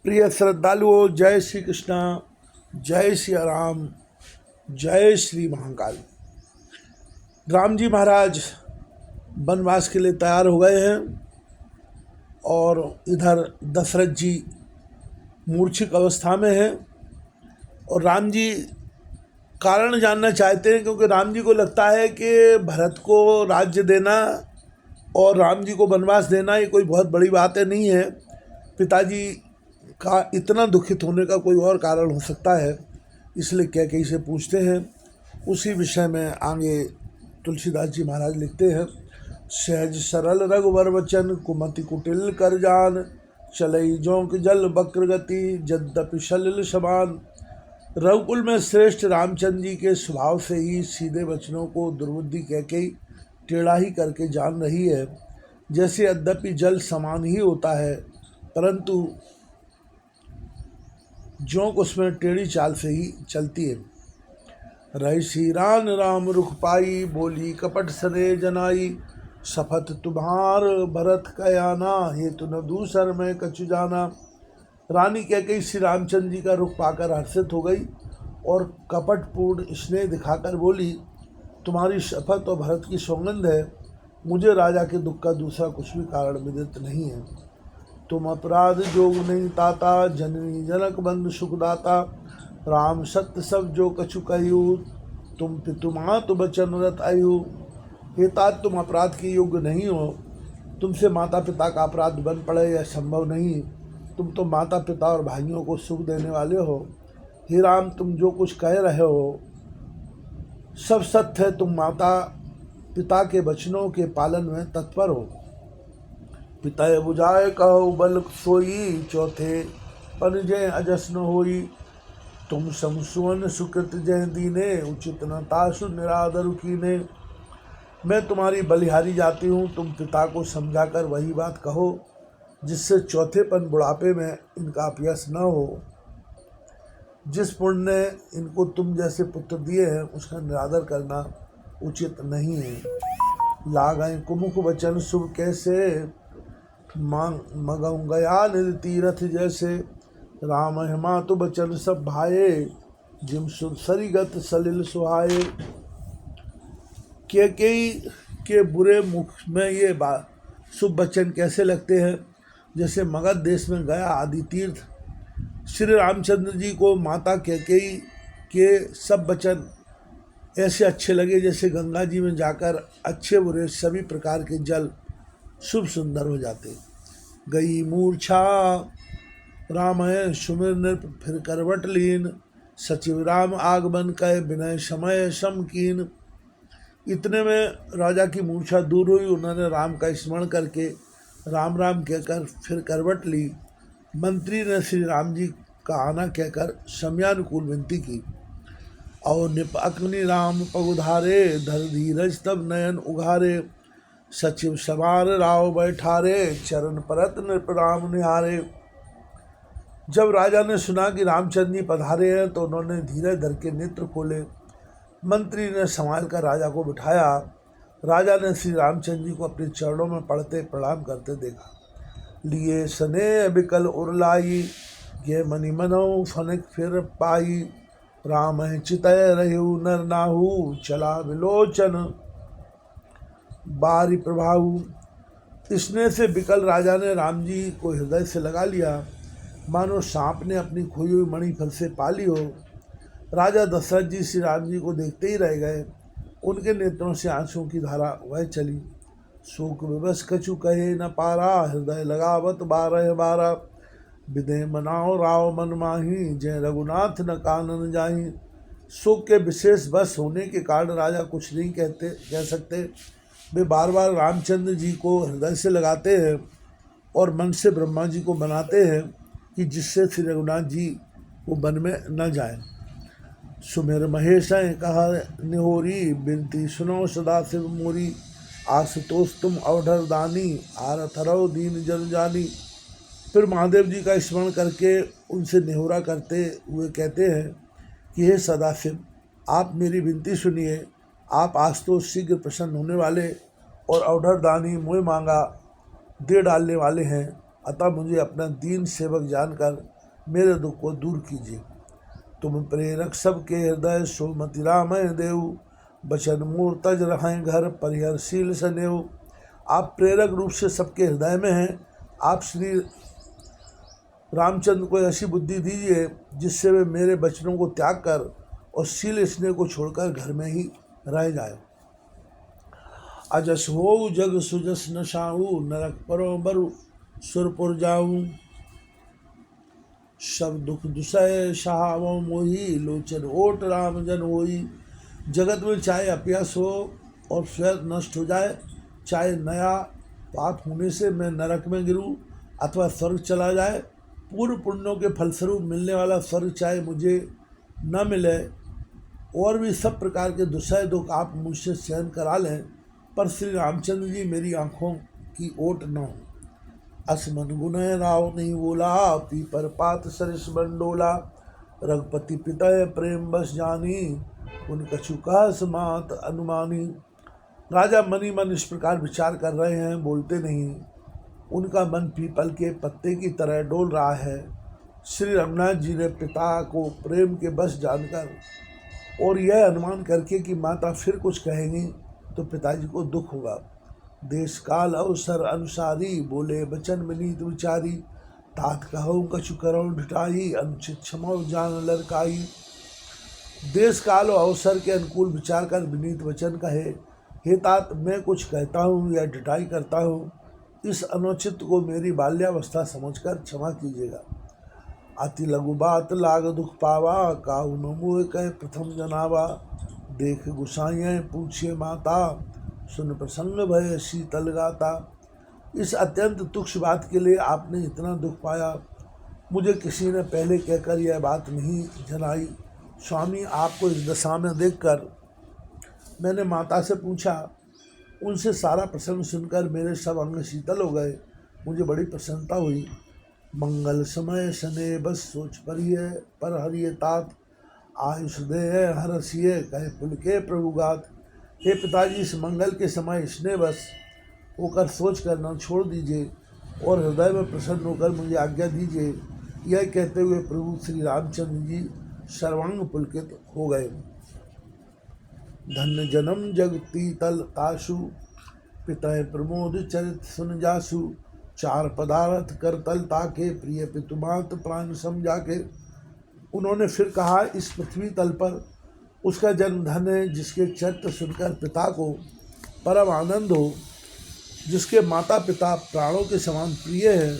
प्रिय श्रद्धालुओं, जय श्री कृष्णा, जय श्री राम, जय श्री महाकाल। राम जी महाराज वनवास के लिए तैयार हो गए हैं और इधर दशरथ जी मूर्छित अवस्था में हैं और राम जी कारण जानना चाहते हैं, क्योंकि राम जी को लगता है कि भरत को राज्य देना और राम जी को वनवास देना ये कोई बहुत बड़ी बात नहीं है। पिताजी का इतना दुखित होने का कोई और कारण हो सकता है, इसलिए कैकेयी से पूछते हैं। उसी विषय में आगे तुलसीदास जी महाराज लिखते हैं। सहज सरल रघुवर वचन, कुमति कुटिल कर जान, चलई जोंक जल बक्र गति, यद्यपि सलिल समान। रघुकुल में श्रेष्ठ रामचंद्र जी के स्वभाव से ही सीधे वचनों को दुर्बुद्धि कैकेयी टेढ़ा ही करके जान रही है। जैसे यद्यपि जल समान ही होता है, परंतु जोंक उसमें टेढ़ी चाल से ही चलती है। रही श्रीरान राम रुख पाई, बोली कपट सरे जनाई, शपथ तुम्हार भरत कयाना, हेतु न दूसर में कछु जाना। रानी कैकेयी श्री रामचंद्र जी का रुख पाकर हर्षित हो गई और कपटपूर्ण स्नेह दिखाकर बोली, तुम्हारी शपथ और भरत की सौगंध है, मुझे राजा के दुख का दूसरा कुछ भी कारण विदित नहीं है। तुम अपराध जोग नहीं ताता, जननी जनक बंधु सुखदाता। राम सत्य सब जो कछु कहू, तुम पितुमातु बचन रत आयु। हे तात, तुम अपराध के योग्य नहीं हो, तुमसे माता पिता का अपराध बन पड़े यह संभव नहीं। तुम तो माता पिता और भाइयों को सुख देने वाले हो। हे राम, तुम जो कुछ कह रहे हो सब सत्य है। तुम माता पिता के वचनों के पालन में तत्पर हो। पिता बुझाए कहो बल सोई, चौथे पन जय अजस न होई। तुम समसुवन सुकृत जय दीने, उचित न तासु निरादर कीने। मैं तुम्हारी बलिहारी जाती हूँ, तुम पिता को समझाकर वही बात कहो जिससे चौथेपन बुढ़ापे में इनका अपयश न हो। जिस पुण्य ने इनको तुम जैसे पुत्र दिए हैं उसका निरादर करना उचित नहीं है। लागें कुमुख वचन शुभ कैसे, मगऊ गया निज तीरथ जैसे। राम हिमातु बचन सब भाए, जिम सरिगत सलिल सुहाए। कैकेयी के बुरे मुख में ये बात शुभ वचन कैसे लगते हैं, जैसे मगध देश में गया आदि तीर्थ। श्री रामचंद्र जी को माता कैकेयी के सब वचन ऐसे अच्छे लगे जैसे गंगा जी में जाकर अच्छे बुरे सभी प्रकार के जल शुभ सुंदर हो जाते। गई मूर्छा रामय सुमिर नृप फिर करवट लीन, सचिव राम आगमन कह विनय समय समकीन। इतने में राजा की मूर्छा दूर हुई। उन्होंने राम का स्मरण करके राम राम कहकर फिर करवट ली। मंत्री ने श्री राम जी का आना कहकर समयानुकूल विनती की। और निप अग्नि राम पगुधारे, धर धीरज तब नयन उघारे। सचिव सवार राव बैठारे, चरण परत नृप राम निहारे। जब राजा ने सुना कि रामचंद्र जी पधारे हैं तो उन्होंने धीरज धर के नेत्र खोले। मंत्री ने संभाल कर राजा को बिठाया। राजा ने श्री रामचंद्र जी को अपने चरणों में पड़ते प्रणाम करते देखा। लिए सने बिकल उरलाई, ये मनि मनो फनिक फिर पाई। राम चितय रहु नर नाहु, चला विलोचन बारी प्रभाऊ। स्नेह से बिकल राजा ने राम जी को हृदय से लगा लिया, मानो सांप ने अपनी खोई हुई मणि फल से पाली हो। राजा दशरथ जी श्री राम जी को देखते ही रह गए। उनके नेत्रों से आंसुओं की धारा वह चली। शोक विवश कछु कहे न पारा, हृदय लगावत बारह बारा। विदे मनाओ राव मन माही, जय रघुनाथ न कानन जाही। शोक के विशेष वश होने के कारण राजा कुछ नहीं कह सकते। वे बार बार रामचंद्र जी को हृदय से लगाते हैं और मन से ब्रह्मा जी को बनाते हैं कि जिससे श्री रघुनाथ जी वो वन में न जाए। सुमेर महेश कहा निहोरी, बिनती सुनो सदा शिव मोरी। आशुतोष तुम अवधर दानी, आरत हरौ दीन जन जानी। फिर महादेव जी का स्मरण करके उनसे निहोरा करते हुए कहते हैं कि हे सदाशिव, आप मेरी विनती सुनिए। आप आज तो शीघ्र प्रसन्न होने वाले और अवधर दानी मोह मांगा दे डालने वाले हैं, अतः मुझे अपना दीन सेवक जानकर मेरे दुख को दूर कीजिए। तुम प्रेरक सबके हृदय, सोमति रामय देव, बचन मूर्तज रहें घर, परिहरशील सनेव। आप प्रेरक रूप से सबके हृदय में हैं। आप श्री रामचंद्र को ऐसी बुद्धि दीजिए जिससे वे मेरे वचनों को त्याग कर और शील स्नेह को छोड़कर घर में ही रह जाए। अजस हो जग सुजस न साहू, नरक परो बरु सुरपुर जाऊं। सब दुख दुसय सहावो मोही, लोचन ओट राम जन होई। जगत में चाहे अपयस हो और स्वयं नष्ट हो जाए, चाहे नया पाप होने से मैं नरक में गिरूं अथवा स्वर्ग चला जाए, पूर्व पुण्यों के फलस्वरूप मिलने वाला स्वर्ग चाहे मुझे न मिले, और भी सब प्रकार के दुसह दुख आप मुझसे सहन करा लें, पर श्री रामचंद्र जी मेरी आँखों की ओट न हो। असमन गुनह राव नहीं बोला, पीपर पात सरिस बंडोला। रघुपति पिता प्रेम बस जानी, उन कछु कहा समात अनुमानी। राजा मनी मन इस प्रकार विचार कर रहे हैं, बोलते नहीं। उनका मन पीपल के पत्ते की तरह डोल रहा है। श्री रघुनाथ जी ने पिता को प्रेम के बस जानकर और यह अनुमान करके कि माता फिर कुछ कहेंगी तो पिताजी को दुख होगा, देश काल अवसर अनुसारी, बोले बचन विनीत विचारी। तात कहो कछु करो ढिठाई, अनुचित क्षमा जान लड़काई। देश काल और अवसर के अनुकूल विचार कर विनीत वचन कहे, हे तात मैं कुछ कहता हूँ या ढिठाई करता हूँ, इस अनुचित को मेरी बाल्यावस्था समझकर क्षमा कीजिएगा। अति लघु बात लाग दुख पावा, काहू न मुँह कह प्रथम जनावा। देख गुसाइए पूछिए माता, सुन प्रसंग भय शीतल गाता। इस अत्यंत तुच्छ बात के लिए आपने इतना दुख पाया, मुझे किसी ने पहले कहकर यह बात नहीं जनाई। स्वामी आपको इस दशा में देखकर मैंने माता से पूछा, उनसे सारा प्रसंग सुनकर मेरे सब अंग शीतल हो गए, मुझे बड़ी प्रसन्नता हुई। मंगल समय सने बस सोच परिये, पर हरिये तात, आयुष दे हरसिये कहे पुल के प्रभु गात। हे पिताजी, इस मंगल के समय स्नेह बस होकर सोच कर न छोड़ दीजिए और हृदय में प्रसन्न होकर मुझे आज्ञा दीजिए। यह कहते हुए प्रभु श्री रामचंद्र जी सर्वांग पुलकित हो गए। धन्य जन्म जगती तल ताशु, पिता प्रमोद चरित सुन जासु। चार पदार्थ कर तल ताके, प्रिय पितुमात प्राण समझा के। उन्होंने फिर कहा, इस पृथ्वी तल पर उसका जन्म धन है जिसके चरित्र सुनकर पिता को परम आनंद हो, जिसके माता पिता प्राणों के समान प्रिय हैं।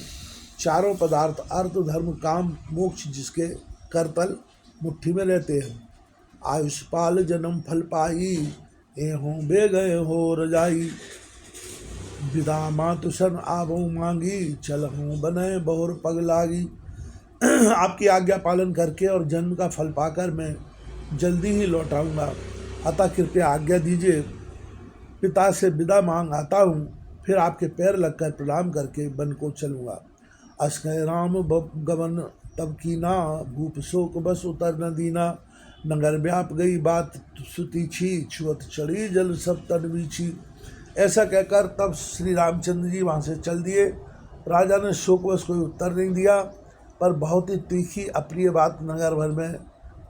चारों पदार्थ अर्थ धर्म काम मोक्ष जिसके करतल मुट्ठी में रहते हैं। आयुष पाल जन्म फल पाई, ए हों बे गए हो रजाई। विदा मातुसन आवो मांगी, चल हूँ बने बहुर पग लागी। आपकी आज्ञा पालन करके और जन्म का फल पाकर मैं जल्दी ही लौट आऊँगा, अतः कृपया आज्ञा दीजिए। पिता से विदा मांग आता हूँ, फिर आपके पैर लगकर प्रणाम करके वन को चलूँगा। अस कह राम गमन तब कीना, भूप शोक बस उतर न दीना। नगर व्याप गई बात सुतीछी, छुअत चढ़ी जल सब तन बीछी। ऐसा कहकर तब श्री रामचंद्र जी वहाँ से चल दिए। राजा ने शोकवश कोई उत्तर नहीं दिया, पर बहुत ही तीखी अप्रिय बात नगर भर में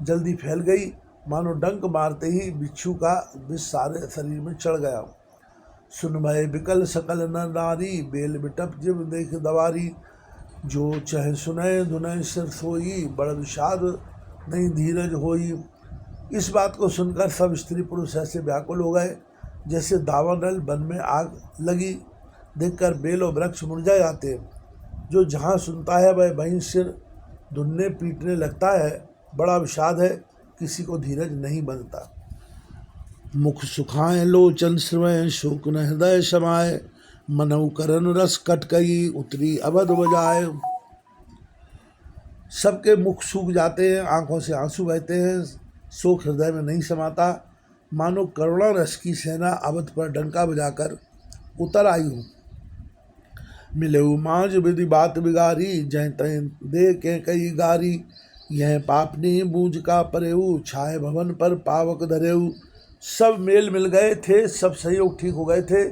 जल्दी फैल गई, मानो डंक मारते ही बिच्छू का विष सारे शरीर में चढ़ गया। सुन भय विकल सकल नर नारी, बेल बिटप जिव देख दवारी। जो चह सुनय धुनय सिर सोई, बड़ विषाद नहीं धीरज होई। इस बात को सुनकर सब स्त्री पुरुष ऐसे व्याकुल हो गए जैसे दावानल वन में आग लगी देखकर बेल और वृक्ष मुरझा जाते। जो जहाँ सुनता है वह वहीं सिर धुनने पीटने लगता है। बड़ा विषाद है, किसी को धीरज नहीं बनता। मुख सुखाए लोचन श्रवय, शोक न हृदय समाये। मनऊ करन रस कटकई, उतरी अवध बजाए। सबके मुख सूख जाते हैं, आंखों से आंसू बहते हैं, शोक हृदय में नहीं समाता। मानो करुणा रस की सेना अवध पर डंका बजाकर उतर आई हूँ। मिलेऊ मांझ विधि बात बिगारी, जय तय दे के कई गारी। यह पापनी बूझ का परेऊ, छाए भवन पर पावक धरेऊ। सब मेल मिल गए थे, सब सहयोग ठीक हो गए थे,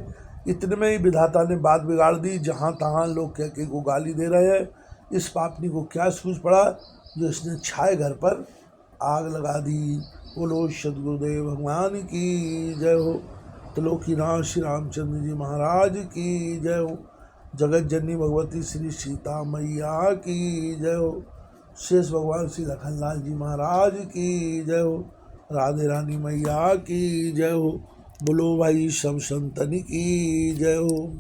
इतने में ही विधाता ने बात बिगाड़ दी। जहाँ तहाँ लोग कह के को गाली दे रहे हैं, इस पापनी को क्या सूझ पड़ा जो इसने छाए घर पर आग लगा दी। बोलो सदगुरुदेव भगवान की जय हो। त्रिलोकीनाथ श्री रामचंद्र जी महाराज की जय हो। जगत जननी भगवती श्री सीता मैया की जय हो। शेष भगवान श्री लखनलाल जी महाराज की जय हो। राधे रानी मैया की जय हो। बोलो भाई सब संतन की जय हो।